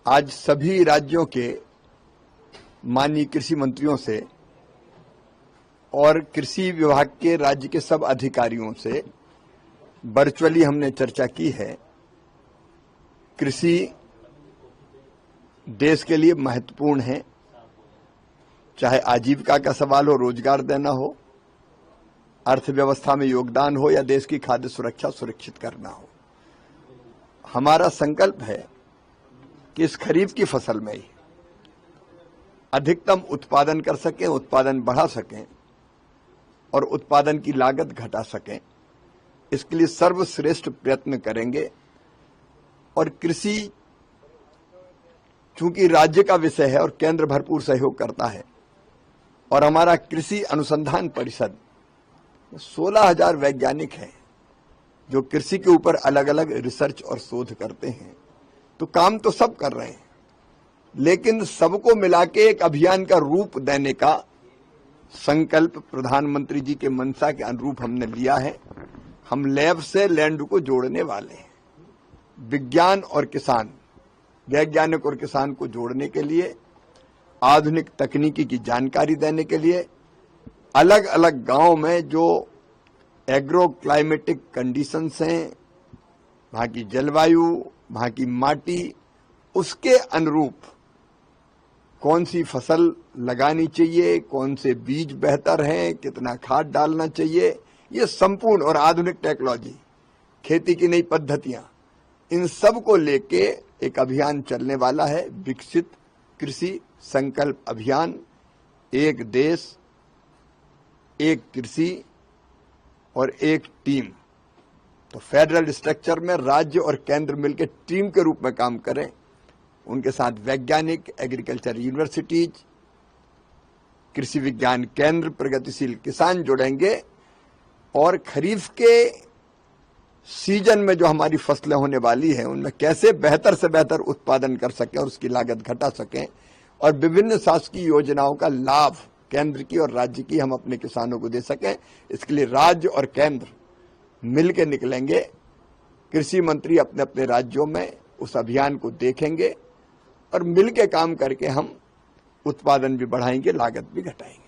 आज सभी राज्यों के माननीय कृषि मंत्रियों से और कृषि विभाग के राज्य के सब अधिकारियों से वर्चुअली हमने चर्चा की है। कृषि देश के लिए महत्वपूर्ण है, चाहे आजीविका का सवाल हो, रोजगार देना हो, अर्थव्यवस्था में योगदान हो या देश की खाद्य सुरक्षा सुरक्षित करना हो। हमारा संकल्प है कि इस खरीफ की फसल में ही अधिकतम उत्पादन कर सकें, उत्पादन बढ़ा सकें और उत्पादन की लागत घटा सकें। इसके लिए सर्वश्रेष्ठ प्रयत्न करेंगे। और कृषि चूंकि राज्य का विषय है और केंद्र भरपूर सहयोग करता है, और हमारा कृषि अनुसंधान परिषद 16,000 वैज्ञानिक हैं जो कृषि के ऊपर अलग अलग रिसर्च और शोध करते हैं। तो काम तो सब कर रहे हैं, लेकिन सबको मिला के एक अभियान का रूप देने का संकल्प प्रधानमंत्री जी के मंशा के अनुरूप हमने लिया है। हम लैब से लैंड को जोड़ने वाले हैं। विज्ञान और किसान, वैज्ञानिक और किसान को जोड़ने के लिए, आधुनिक तकनीकी की जानकारी देने के लिए, अलग अलग गांव में जो एग्रो क्लाइमेटिक कंडीशंस हैं, वहां की जलवायु, वहां की माटी, उसके अनुरूप कौन सी फसल लगानी चाहिए, कौन से बीज बेहतर हैं, कितना खाद डालना चाहिए, ये संपूर्ण और आधुनिक टेक्नोलॉजी, खेती की नई पद्धतियां, इन सब को लेके एक अभियान चलने वाला है। विकसित कृषि संकल्प अभियान, एक देश, एक कृषि और एक टीम। तो फेडरल स्ट्रक्चर में राज्य और केंद्र मिलकर टीम के रूप में काम करें। उनके साथ वैज्ञानिक, एग्रीकल्चर यूनिवर्सिटीज, कृषि विज्ञान केंद्र, प्रगतिशील किसान जुड़ेंगे और खरीफ के सीजन में जो हमारी फसलें होने वाली हैं उनमें कैसे बेहतर से बेहतर उत्पादन कर सकें और उसकी लागत घटा सकें, और विभिन्न शासकीय योजनाओं का लाभ केंद्र की और राज्य की हम अपने किसानों को दे सकें। इसके लिए राज्य और केंद्र मिल के निकलेंगे। कृषि मंत्री अपने अपने राज्यों में उस अभियान को देखेंगे और मिल के काम करके हम उत्पादन भी बढ़ाएंगे, लागत भी घटाएंगे।